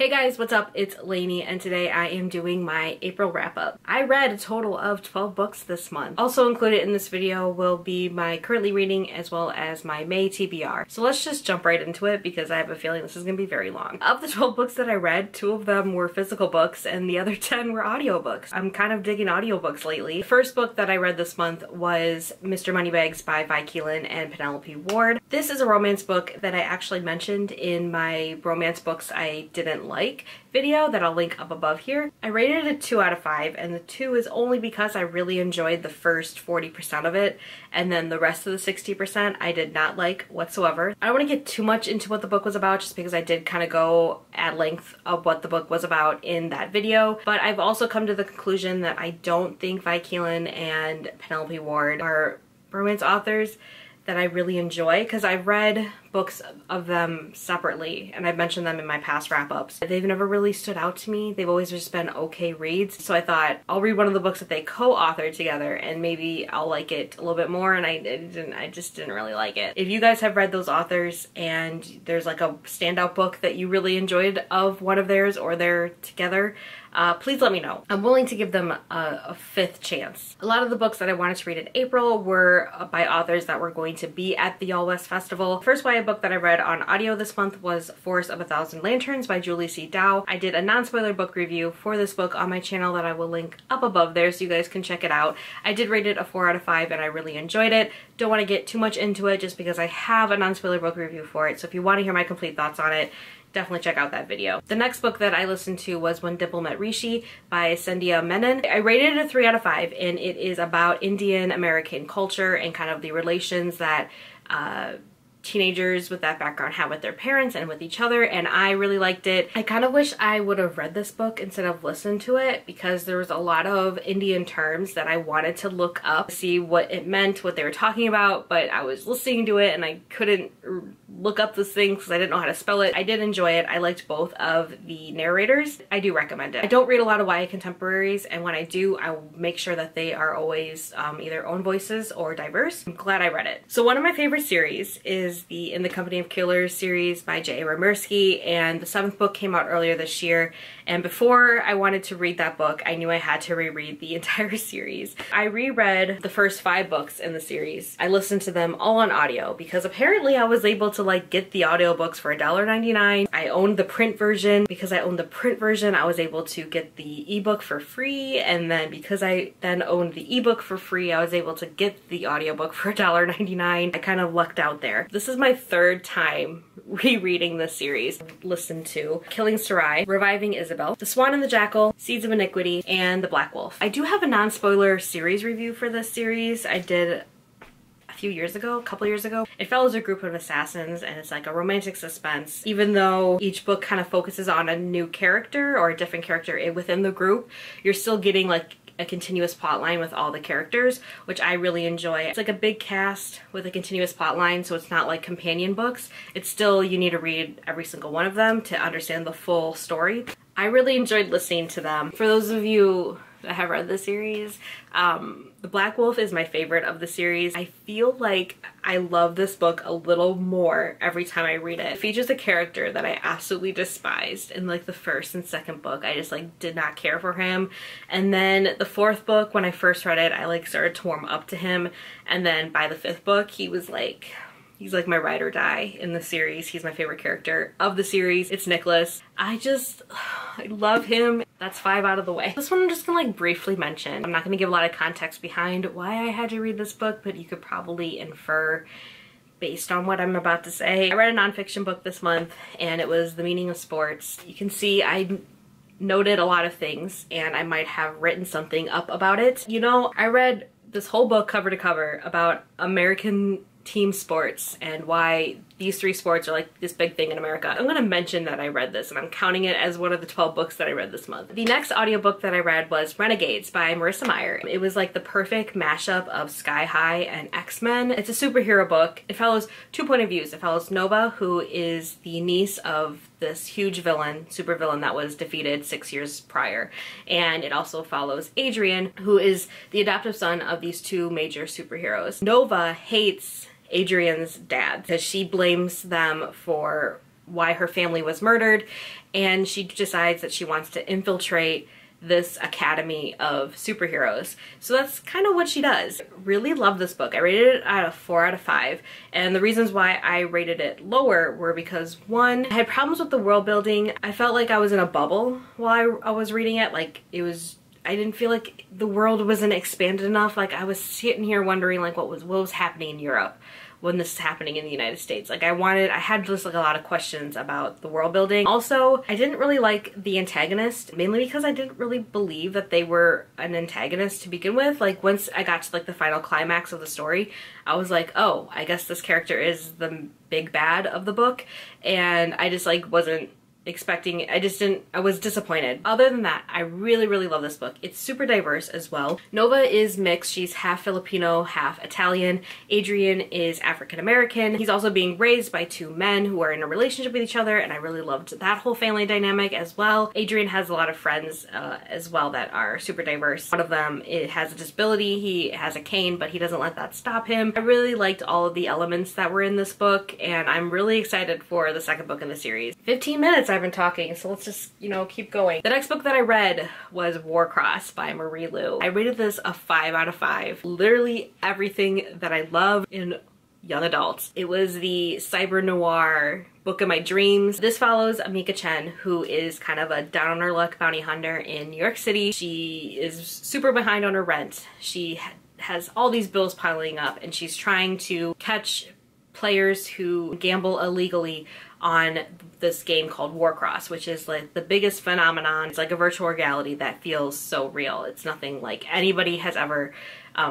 Hey guys, what's up? It's Lainey and today I am doing my April wrap-up. I read a total of 12 books this month. Also included in this video will be my currently reading as well as my May TBR. So let's just jump right into it because I have a feeling this is going to be very long. Of the 12 books that I read, 2 of them were physical books and the other 10 were audiobooks. I'm kind of digging audiobooks lately. The first book that I read this month was Mr. Moneybags by Vi Keelan and Penelope Ward. This is a romance book that I actually mentioned in my romance books I didn't like video that I'll link up above here. I rated it a 2 out of 5 and the 2 is only because I really enjoyed the first 40% of it and then the rest of the 60% I did not like whatsoever. I don't want to get too much into what the book was about just because I did kind of go at length of what the book was about in that video, but I've also come to the conclusion that I don't think Vi Keelan and Penelope Ward are romance authors that I really enjoy, because I've read books of them separately and I've mentioned them in my past wrap-ups. They've never really stood out to me. They've always just been okay reads. So I thought I'll read one of the books that they co-authored together and maybe I'll like it a little bit more, and I just didn't really like it. If you guys have read those authors and there's like a standout book that you really enjoyed of one of theirs or they're together, please let me know. I'm willing to give them a 5th chance. A lot of the books that I wanted to read in April were by authors that were going to be at the YALLWEST festival. First YA book that I read on audio this month was Forest of a Thousand Lanterns by Julie C. Dow. I did a non-spoiler book review for this book on my channel that I will link up above there so you guys can check it out. I did rate it a 4 out of 5 and I really enjoyed it. Don't want to get too much into it just because I have a non-spoiler book review for it, so if you want to hear my complete thoughts on it, definitely check out that video. The next book that I listened to was When Dimple Met Rishi by Sandhya Menon. I rated it a 3 out of 5 and it is about Indian American culture and kind of the relations that teenagers with that background have with their parents and with each other, and I really liked it. I kind of wish I would have read this book instead of listened to it because there was a lot of Indian terms that I wanted to look up, see what it meant, what they were talking about, but I was listening to it and I couldn't look up those things because I didn't know how to spell it. I did enjoy it. I liked both of the narrators. I do recommend it. I don't read a lot of YA contemporaries, and when I do, I will make sure that they are always either own voices or diverse. I'm glad I read it. So one of my favorite series is the In the Company of Killers series by J.A. Remirsky, and the 7th book came out earlier this year, and before I wanted to read that book, I knew I had to reread the entire series. I reread the first 5 books in the series. I listened to them all on audio because apparently I was able to like get the audiobooks for $1.99. I owned the print version. Because I owned the print version, I was able to get the ebook for free, and then because I then owned the ebook for free, I was able to get the audiobook for $1.99. I kind of lucked out there. This is my 3rd time rereading this series. Listened to Killing Sarai, Reviving Isabel, The Swan and the Jackal, Seeds of Iniquity, and The Black Wolf. I do have a non-spoiler series review for this series. I did a couple years ago. It follows a group of assassins and it's like a romantic suspense. Even though each book kind of focuses on a new character or a different character within the group, you're still getting like a continuous plot line with all the characters, which I really enjoy. It's like a big cast with a continuous plot line, so it's not like companion books. It's still, you need to read every single one of them to understand the full story. I really enjoyed listening to them. For those of you that have read the series, The Black Wolf is my favorite of the series. I feel like I love this book a little more every time I read it. It features a character that I absolutely despised in like the 1st and 2nd book. I just like did not care for him. And then the 4th book, when I first read it, I like started to warm up to him. And then by the 5th book, he's like my ride or die in the series. He's my favorite character of the series. It's Nicholas. I love him. That's 5 out of the way. This one I'm just gonna like briefly mention. I'm not gonna give a lot of context behind why I had to read this book, but you could probably infer based on what I'm about to say. I read a nonfiction book this month and it was The Meaning of Sports. You can see I noted a lot of things and I might have written something up about it. You know, I read this whole book cover to cover about American team sports and why these 3 sports are like this big thing in America. I'm gonna mention that I read this and I'm counting it as one of the 12 books that I read this month. The next audiobook that I read was Renegades by Marissa Meyer. It was like the perfect mashup of Sky High and X-Men. It's a superhero book. It follows 2 point of views. It follows Nova, who is the niece of this huge villain, super villain that was defeated 6 years prior. And it also follows Adrian, who is the adoptive son of these 2 major superheroes. Nova hates Adrian's dad because she blames them for why her family was murdered, and she decides that she wants to infiltrate this academy of superheroes. So that's kind of what she does. Really love this book. I rated it at a 4 out of 5, and the reasons why I rated it lower were because, one, I had problems with the world building. I felt like I was in a bubble while I was reading it. Like, I didn't feel like the world wasn't expanded enough. Like, I was sitting here wondering like what was happening in Europe when this is happening in the United States. Like, I had just like a lot of questions about the world building. Also, I didn't really like the antagonist, mainly because I didn't really believe that they were an antagonist to begin with. Like, once I got to like the final climax of the story, I was like, oh, I guess this character is the big bad of the book, and I just like wasn't expecting, I was disappointed. Other than that, I really, really love this book. It's super diverse as well. Nova is mixed. She's half Filipino, half Italian. Adrian is African American. He's also being raised by two men who are in a relationship with each other, and I really loved that whole family dynamic as well. Adrian has a lot of friends as well that are super diverse. One of them has a disability. He has a cane, but he doesn't let that stop him. I really liked all of the elements that were in this book, and I'm really excited for the second book in the series. 15 minutes I've been talking, so let's just, you know, keep going. The next book that I read was Warcross by Marie Lu. I rated this a 5 out of 5. Literally everything that I love in young adults. It was the cyber noir book of my dreams. This follows Amika Chen, who is kind of a down on her luck bounty hunter in New York City. She is super behind on her rent. She has all these bills piling up, and she's trying to catch players who gamble illegally on this game called Warcross, which is like the biggest phenomenon. It's like a virtual reality that feels so real. It's nothing like anybody has ever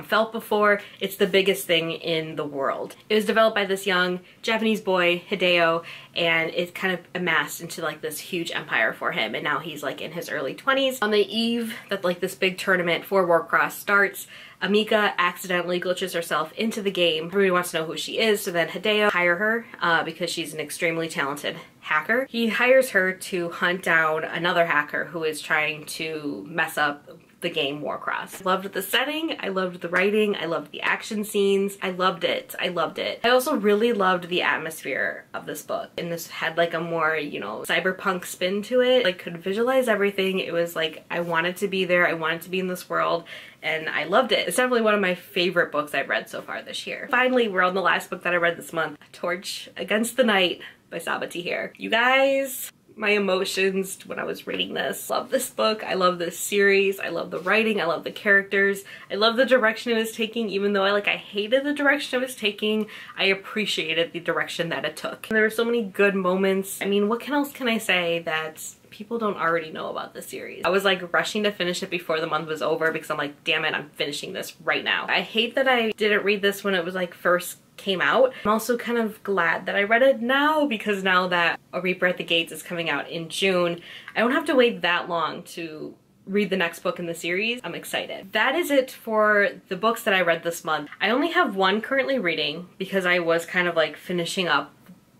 felt before. It's the biggest thing in the world. It was developed by this young Japanese boy, Hideo, and it kind of amassed into like this huge empire for him, and now he's like in his early 20s. On the eve that like this big tournament for Warcross starts, Amika accidentally glitches herself into the game. Everybody wants to know who she is, so then Hideo hires her because she's an extremely talented hacker. He hires her to hunt down another hacker who is trying to mess up the game Warcross. I loved the setting, I loved the writing, I loved the action scenes, I loved it, I loved it. I also really loved the atmosphere of this book, and this had like a more, you know, cyberpunk spin to it. I could visualize everything. It was like, I wanted to be there, I wanted to be in this world, and I loved it. It's definitely one of my favorite books I've read so far this year. Finally, we're on the last book that I read this month, Torch Against the Night by Sabati here. You guys, my emotions when I was reading this. Love this book. I love this series. I love the writing. I love the characters. I love the direction it was taking. Even though I hated the direction it was taking, I appreciated the direction that it took. There were so many good moments. I mean, what else can I say that people don't already know about this series? I was like rushing to finish it before the month was over because I'm like, damn it, I'm finishing this right now. I hate that I didn't read this when it was like first came out. I'm also kind of glad that I read it now, because now that A Reaper at the Gates is coming out in June, I don't have to wait that long to read the next book in the series. I'm excited. That is it for the books that I read this month. I only have one currently reading because I was kind of like finishing up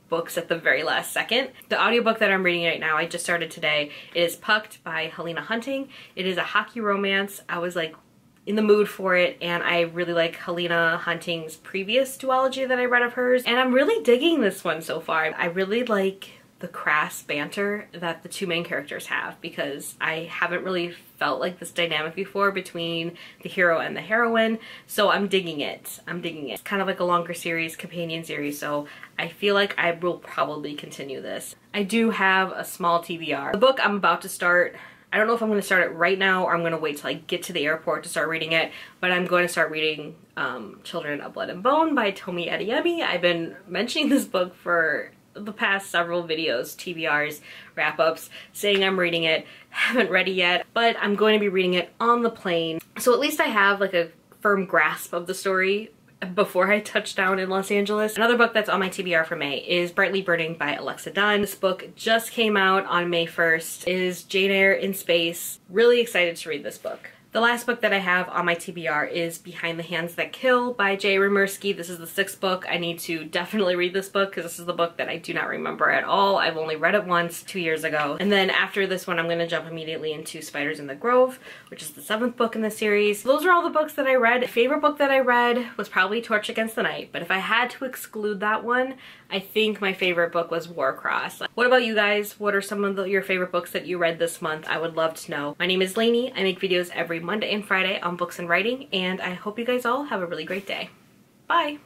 books at the very last second. The audiobook that I'm reading right now, I just started today, is Pucked by Helena Hunting. It is a hockey romance. I was like in the mood for it, and I really like Helena Hunting's previous duology that I read of hers, and I'm really digging this one so far. I really like the crass banter that the two main characters have, because I haven't really felt like this dynamic before between the hero and the heroine, so I'm digging it. I'm digging it. It's kind of like a longer series, companion series, so I feel like I will probably continue this. I do have a small TBR. The book I'm about to start, I don't know if I'm going to start it right now or I'm going to wait till I get to the airport to start reading it, but I'm going to start reading Children of Blood and Bone by Tomi Adeyemi. I've been mentioning this book for the past several videos, TBRs, wrap-ups, saying I'm reading it. Haven't read it yet, but I'm going to be reading it on the plane. So at least I have like a firm grasp of the story before I touch down in Los Angeles. Another book that's on my TBR for May is Brightly Burning by Alexa Dunn. This book just came out on May 1st. It is Jane Eyre in space. Really excited to read this book. The last book that I have on my TBR is Behind the Hands That Kill by Jay Remersky. This is the 6th book. I need to definitely read this book because this is the book that I do not remember at all. I've only read it once 2 years ago. And then after this one, I'm going to jump immediately into Spiders in the Grove, which is the 7th book in the series. Those are all the books that I read. My favorite book that I read was probably Torch Against the Night, but if I had to exclude that one, I think my favorite book was Warcross. What about you guys? What are some of your favorite books that you read this month? I would love to know. My name is Lainey. I make videos every Monday and Friday on books and writing, and I hope you guys all have a really great day. Bye!